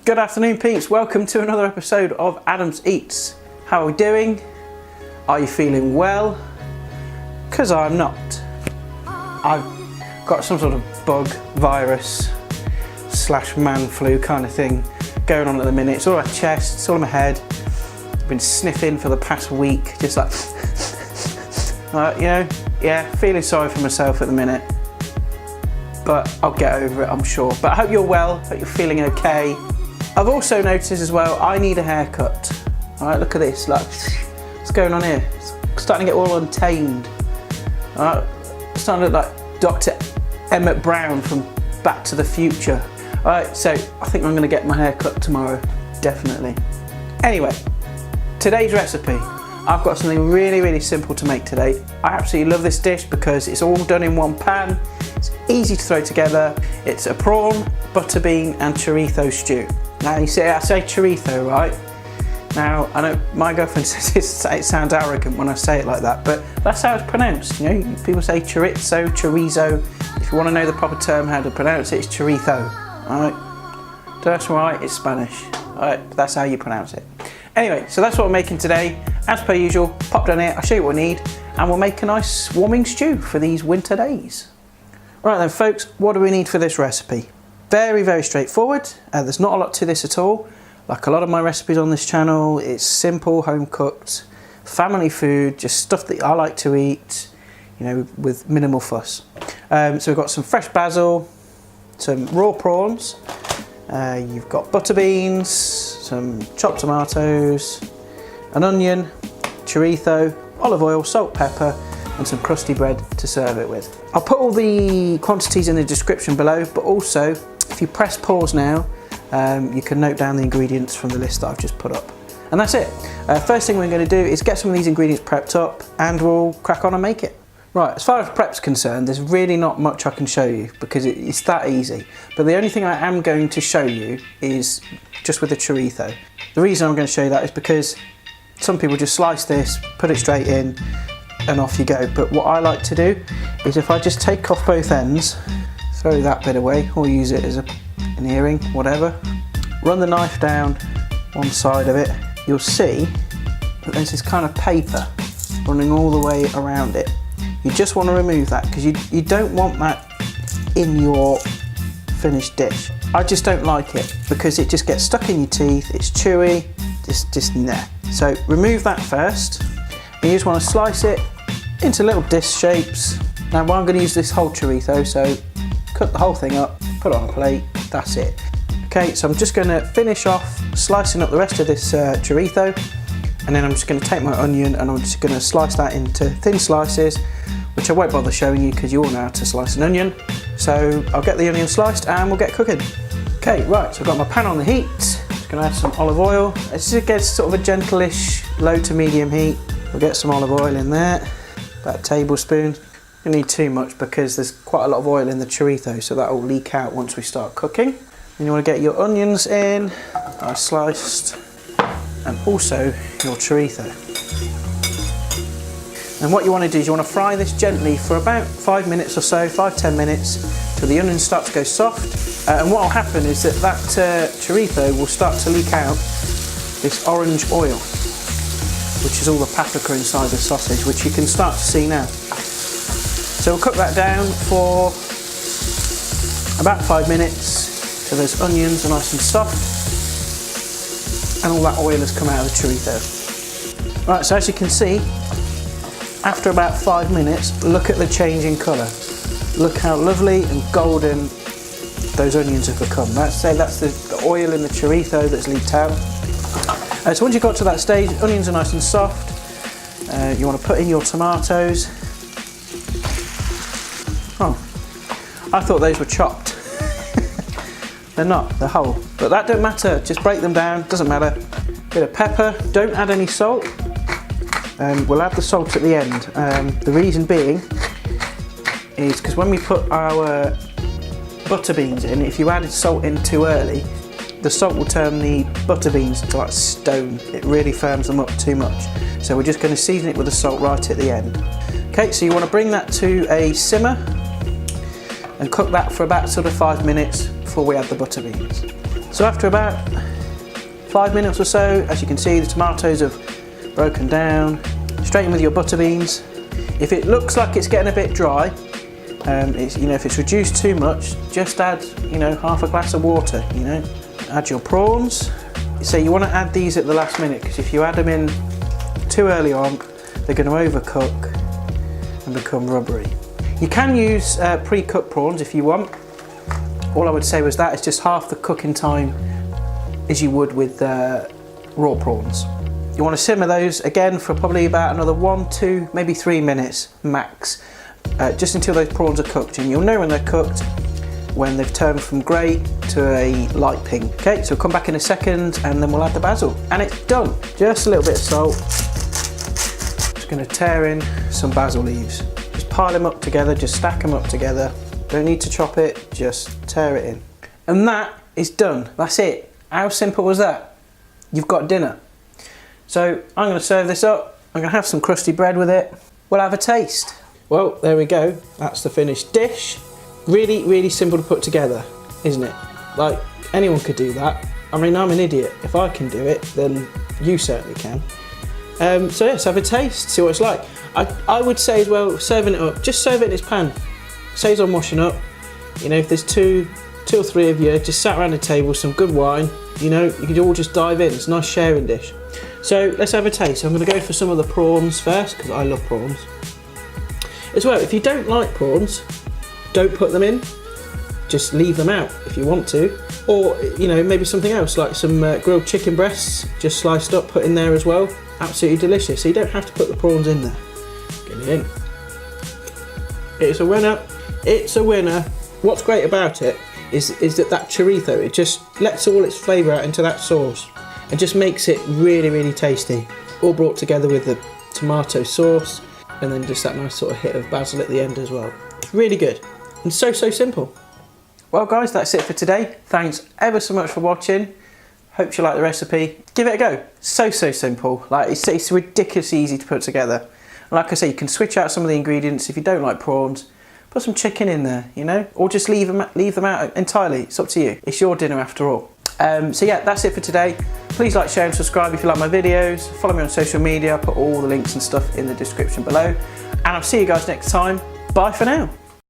Good afternoon peeps, welcome to another episode of Adams Eats. How are we doing? Are you feeling well? Because I'm not. I've got some sort of bug, virus, / man flu kind of thing going on at the minute. It's all on my chest, it's all on my head. I've been sniffing for the past week, just like, feeling sorry for myself at the minute. But I'll get over it, I'm sure. But I hope you're well, hope you're feeling okay. I've also noticed as well, I need a haircut. All right, look at this, like, what's going on here? It's starting to get all untamed. All right, it's starting to look like Dr. Emmett Brown from Back to the Future. All right, so I think I'm gonna get my hair cut tomorrow, definitely. Anyway, today's recipe. I've got something really simple to make today. I absolutely love this dish because it's all done in one pan. It's easy to throw together. It's a prawn, butterbean and chorizo stew. Now you see, I say chorizo, right? Now, I know my girlfriend says it sounds arrogant when I say it like that, but that's how it's pronounced. You know, people say chorizo, chorizo. If you want to know the proper term how to pronounce it, it's chorizo. All right? That's right, it's Spanish. All right, that's how you pronounce it. Anyway, so that's what we're making today. As per usual, pop down here, I'll show you what we need, and we'll make a nice warming stew for these winter days. Right then folks, what do we need for this recipe? Very straightforward. There's not a lot to this at all. Like a lot of my recipes on this channel, it's simple, home cooked, family food, just stuff that I like to eat, you know, with minimal fuss. So we've got some fresh basil, some raw prawns, you've got butter beans, some chopped tomatoes, an onion, chorizo, olive oil, salt, pepper, and some crusty bread to serve it with. I'll put all the quantities in the description below, but also if you press pause now, you can note down the ingredients from the list that I've just put up. And that's it. First thing we're going to do is get some of these ingredients prepped up and we'll crack on and make it. Right, as far as prep's concerned, there's really not much I can show you because it's that easy. But the only thing I am going to show you is just with the chorizo. The reason I'm going to show you that is because some people just slice this, put it straight in, and off you go. But what I like to do is if I just take off both ends, throw that bit away or use it as an earring, whatever, run the knife down one side of it, you'll see that there's this kind of paper running all the way around it. You just want to remove that because you don't want that in your finished dish. I just don't like it because it just gets stuck in your teeth, it's chewy, just nah. So remove that first. You just want to slice it into little disc shapes. Now I'm going to use this whole chorizo, so cut the whole thing up, put it on a plate, that's it. Okay, so I'm just going to finish off slicing up the rest of this chorizo, and then I'm just going to take my onion and I'm just going to slice that into thin slices, which I won't bother showing you because you all know how to slice an onion. So I'll get the onion sliced and we'll get cooking. Okay, right, so I've got my pan on the heat. Just going to add some olive oil. It gets sort of a gentle-ish low to medium heat. We'll get some olive oil in there, about a tablespoon. You don't need too much because there's quite a lot of oil in the chorizo, so that will leak out once we start cooking. And you want to get your onions in, nice sliced, and also your chorizo. And what you want to do is you want to fry this gently for about 5 minutes or so, 5–10 minutes, till the onions start to go soft. And what will happen is that chorizo will start to leak out this orange oil, which is all the paprika inside the sausage, which you can start to see now. So we'll cook that down for about 5 minutes, so those onions are nice and soft, and all that oil has come out of the chorizo. Right, so as you can see, after about 5 minutes, look at the change in colour. Look how lovely and golden those onions have become. That's the oil in the chorizo that's leaked out. So once you've got to that stage, onions are nice and soft. You want to put in your tomatoes. Oh, I thought those were chopped. They're not, they're whole. But that don't matter, just break them down, doesn't matter. Bit of pepper, don't add any salt. We'll add the salt at the end. The reason being is because when we put our butter beans in, if you added salt in too early, the salt will turn the butter beans into like stone. It really firms them up too much. So we're just going to season it with the salt right at the end. Okay, so you want to bring that to a simmer and cook that for about sort of 5 minutes before we add the butter beans. So after about 5 minutes or so, as you can see, the tomatoes have broken down. Straight in with your butter beans. If it looks like it's getting a bit dry, if it's reduced too much, just add, half a glass of water, Add your prawns. So you want to add these at the last minute, because if you add them in too early on, they're going to overcook and become rubbery. You can use pre-cooked prawns if you want. All I would say was that it's just half the cooking time as you would with raw prawns. You want to simmer those again for probably about another 1, 2, maybe 3 minutes max, just until those prawns are cooked. And you'll know when they're cooked when they've turned from grey to a light pink. Okay, so we'll come back in a second and then we'll add the basil. And it's done. Just a little bit of salt. Just going to tear in some basil leaves. Just pile them up together, just stack them up together. Don't need to chop it, just tear it in. And that is done. That's it. How simple was that? You've got dinner. So I'm going to serve this up. I'm going to have some crusty bread with it. We'll have a taste. Well, there we go. That's the finished dish. Really, really simple to put together, isn't it? Like, anyone could do that. I mean, I'm an idiot. If I can do it, then you certainly can. So let's have a taste, see what it's like. I would say as well, serving it up, just serve it in its pan. Saves on washing up. If there's two or three of you, just sat around a table, some good wine, you could all just dive in. It's a nice sharing dish. So let's have a taste. I'm going to go for some of the prawns first, because I love prawns. As well, if you don't like prawns, don't put them in. Just leave them out if you want to. Or, maybe something else, like some grilled chicken breasts, just sliced up, put in there as well. Absolutely delicious. So you don't have to put the prawns in there. Get it in. It's a winner. It's a winner. What's great about it is that chorizo, it just lets all its flavour out into that sauce and just makes it really, really tasty. All brought together with the tomato sauce and then just that nice sort of hit of basil at the end as well. It's really good and so simple. Well guys, that's it for today. Thanks ever so much for watching. Hope you like the recipe. Give it a go. So simple. Like it's ridiculously easy to put together. Like I say, you can switch out some of the ingredients if you don't like prawns. Put some chicken in there, or just leave them out entirely. It's up to you. It's your dinner after all. So yeah, that's it for today. Please like, share and subscribe if you like my videos. Follow me on social media. I'll put all the links and stuff in the description below. And I'll see you guys next time. Bye for now.